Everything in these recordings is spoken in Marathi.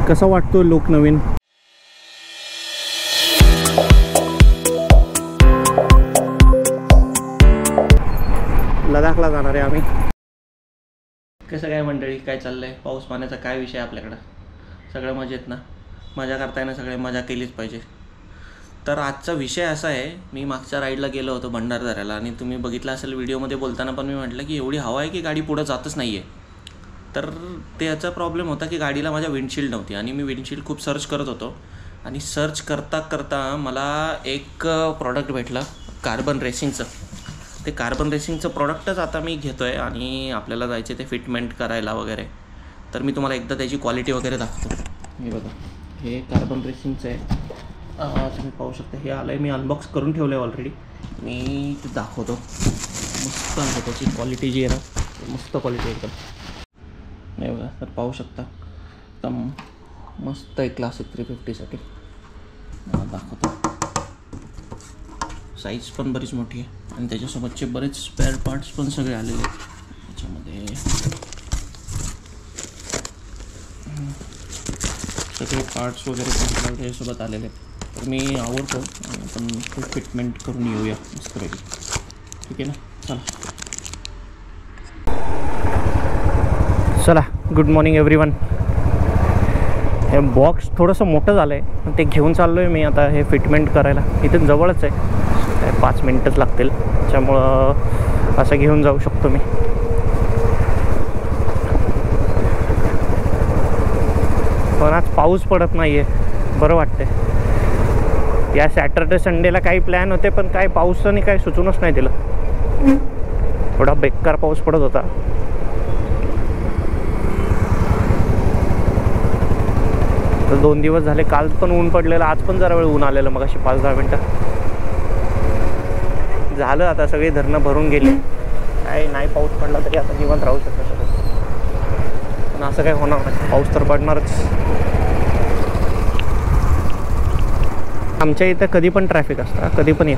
कसा वाटतो लोक नवीन? लडाखला जाणार आहे आम्ही. कसं काय मंडळी, काय चाललंय? पाऊस पाण्याचा काय विषय आपल्याकडं? सगळं मजेत ना? मजा करताय ना सगळे? मजा केलीच पाहिजे. तर आजचा विषय असा आहे, मी मागच्या राईडला गेलो होतो भंडारदऱ्याला आणि तुम्ही बघितलं असेल व्हिडिओमध्ये बोलताना पण मी म्हटलं की एवढी हवा आहे की गाडी पुढं जातच नाही आहे. तर त्याचा प्रॉब्लेम होता की गाडीला माझ्या विंडशील्ड नव्हती आणि मी विंडशील्ड खूप सर्च करत होतो आणि सर्च करता करता मला एक प्रॉडक्ट भेटलं कार्बन रेसिंगचं. ते कार्बन रेसिंगचं प्रॉडक्टच आता मी घेतो आहे आणि आपल्याला जायचे ते फिटमेंट करायला वगैरे. तर मी तुम्हाला एकदा त्याची क्वालिटी वगैरे दाखवतो. हे बघा, हे कार्बन रेसिंगचं आहे. तुम्ही पाहू शकता, हे आलं आहे, मी अनबॉक्स करून ठेवलं आहे ऑलरेडी. मी ते दाखवतो. मस्त आहे त्याची क्वालिटी जी आहे ना, मस्त क्वालिटी एकदम. नाही बघा, तर पाहू शकता एकदम मस्त आहे. क्लासिक 350साठी दाखवतो. साईज पण बरीच मोठी आहे आणि त्याच्यासोबतचे बरेच स्पेअर पार्ट्स पण सगळे आलेले आहेत त्याच्यामध्ये. सगळे पार्ट्स वगैरे पण त्याच्यासोबत आलेले आहेत. तर मी आवडतो आपण खूप फिटमेंट करून येऊया मस्तपैकी. ठीक आहे ना? चला गुड मॉर्निंग एव्हरीवन. हे बॉक्स थोडंसं मोठं झालं आहे, ते घेऊन चाललो आहे मी आता हे फिटमेंट करायला. इथून जवळच आहे, 5 मिनटंच लागतील, त्याच्यामुळं असं घेऊन जाऊ शकतो मी. पण आज पाऊस पडत नाही आहे, बरं वाटतं. या सॅटर्डे संडेला काही प्लॅन होते पण काय पाऊसाने काय सुचूनच नाही दिलं. थोडा बेकार पाऊस पडत होता. तर 2 दिवस झाले, काल पण ऊन पडलेलं, आज पण जरा वेळ ऊन आलेलं मग अशी 5-10 मिनटं झालं. आता सगळी धरणं भरून गेली. काय नाही पाऊस पडला तरी आता निवांत राहू शकतो सगळं. पण असं काय होणार नाही, पाऊस तर पडणारच. आमच्या इथं कधी पण ट्रॅफिक असतं, कधी पण या.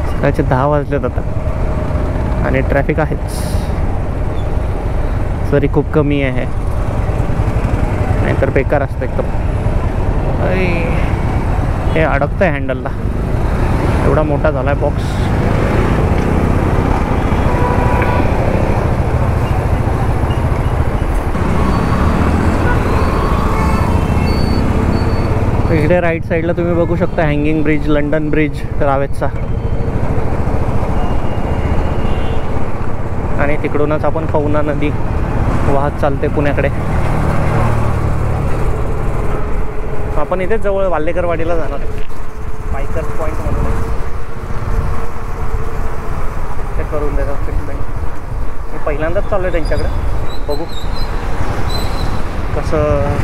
सकाळचे 10 वाजलेत आता आणि ट्रॅफिक आहेच, तरी खूप कमी आहे. नाहीतर बेकार असतं एकदम. हे अडकतं आहे हँडलला, एवढा मोठा झाला आहे बॉक्स. इकडे राईट साईडला तुम्ही बघू शकता हँगिंग ब्रिज, लंडन ब्रिज रावेतचा. आणि तिकडूनच आपण पवना नदी वाहत चालते पुण्याकडे. आपण इथेच जवळ वाल्लेकरवाडीला जाणार आहे, बायकर्स पॉईंट म्हणून ते करून देतात ट्रीटमेंट. मी पहिल्यांदाच चाललो आहे त्यांच्याकडे, बघू कसं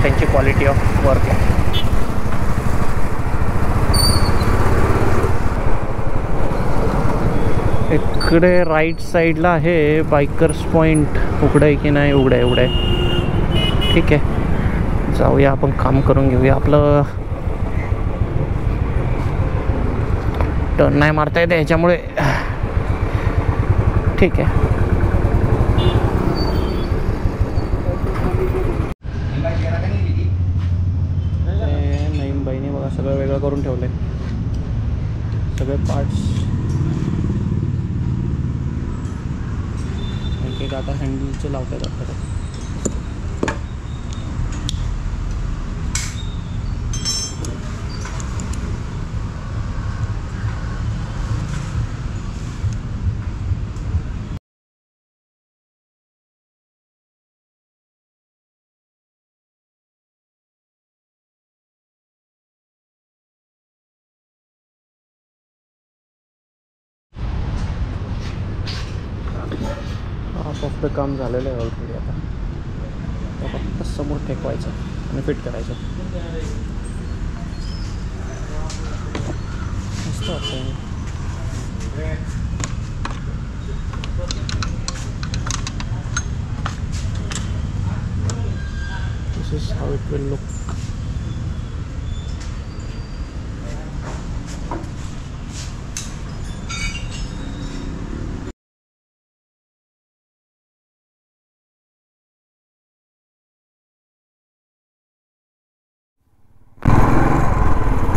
त्यांची क्वालिटी ऑफ वर्क आहे. इकडे राईट साईडला आहे बायकर्स पॉईंट. उघडं आहे की नाही? उघडं आहे, उघडं आहे. ठीक आहे, जाऊया आपण, काम करून घेऊया आपलं. टर्न नाही मारता येते ह्याच्यामुळे. ठीक आहे. नईम बाईने बघा सगळं वेगळं करून ठेवलं आहे, सगळे पार्ट्स. एक आता हँडलचं लावता येतात. फक्त काम झालेलं आहे ऑलरेडी. आता फक्त समोर ठेकवायचं आणि फिट करायचं. मस्त वाटतं. This is how it will look.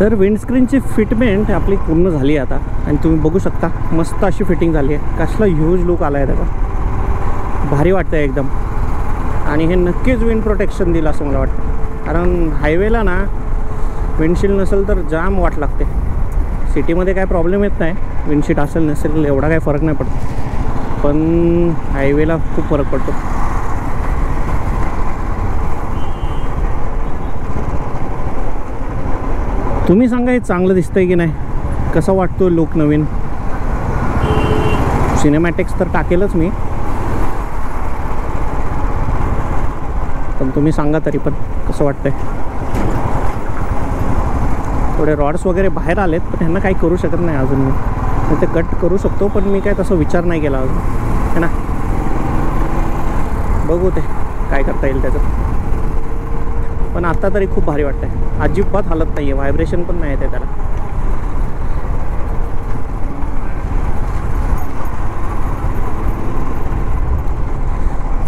तर विंडस्क्रीनची फिटमेंट आपली पूर्ण झाली आहे आता आणि तुम्ही बघू शकता मस्त अशी फिटिंग झाली आहे. कसला ह्यूज लुक आला आहे त्याचा, भारी वाटतं आहे एकदम. आणि हे नक्कीच विंड प्रोटेक्शन दिलं असं मला वाटतं, कारण हायवेला ना विंडशील्ड नसेल तर जाम वाट लागते. सिटीमध्ये काय प्रॉब्लेम येत नाही, विंडशीट असेल नसेल एवढा काही फरक नाही पडतो, पण हायवेला खूप फरक पडतो. तुम्ही सांगा हे चांगलं दिसतंय की नाही, कसा वाटतो लुक नवीन. सिनेमॅटिक्स तर टाकेलच मी, पण तुम्ही सांगा तरी पण कसं वाटतंय. थोडे रॉड्स वगैरे बाहेर आलेत, पण ह्यांना काही करू शकत नाही अजून मी ते कट करू शकतो, पण मी काय तसं विचार नाही केला अजून, है ना. बघू ते काय करता येईल त्याचं. पण आता तरी खूप भारी वाटतंय, अजिबात हालत नाही आहे, व्हायब्रेशन पण नाही येते त्याला.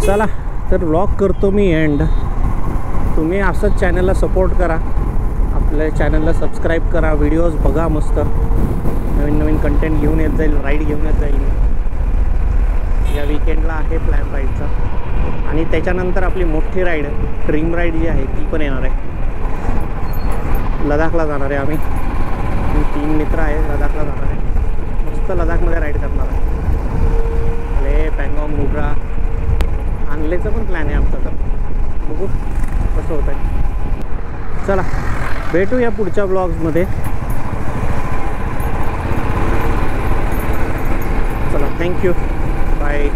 चला तर व्लॉग करतो मी एंड. तुम्ही असंच चॅनलला सपोर्ट करा, आपल्या चॅनलला सबस्क्राईब करा, व्हिडिओज बघा, मस्त नवीन नवीन कंटेंट घेऊन येत जाईल, राईड घेऊन येत जाईल. या विकेंडला आहे प्लॅन राईडचा, आणि त्याच्यानंतर आपली मोठी राईड ड्रीम राईड जी आहे ती पण येणार आहे. लडाखला जाणार आहे आम्ही 3 मित्र आहे, लडाखला जाणार आहे. मस्त लडाखमध्ये राईड करणार आहे. ले पँगॉन्ग नुब्रा आणलेचं पण प्लॅन आहे आमचा, तर बघू कसं होतं आहे. चला भेटूया पुढच्या ब्लॉग्समध्ये. चला थँक्यू, बाय.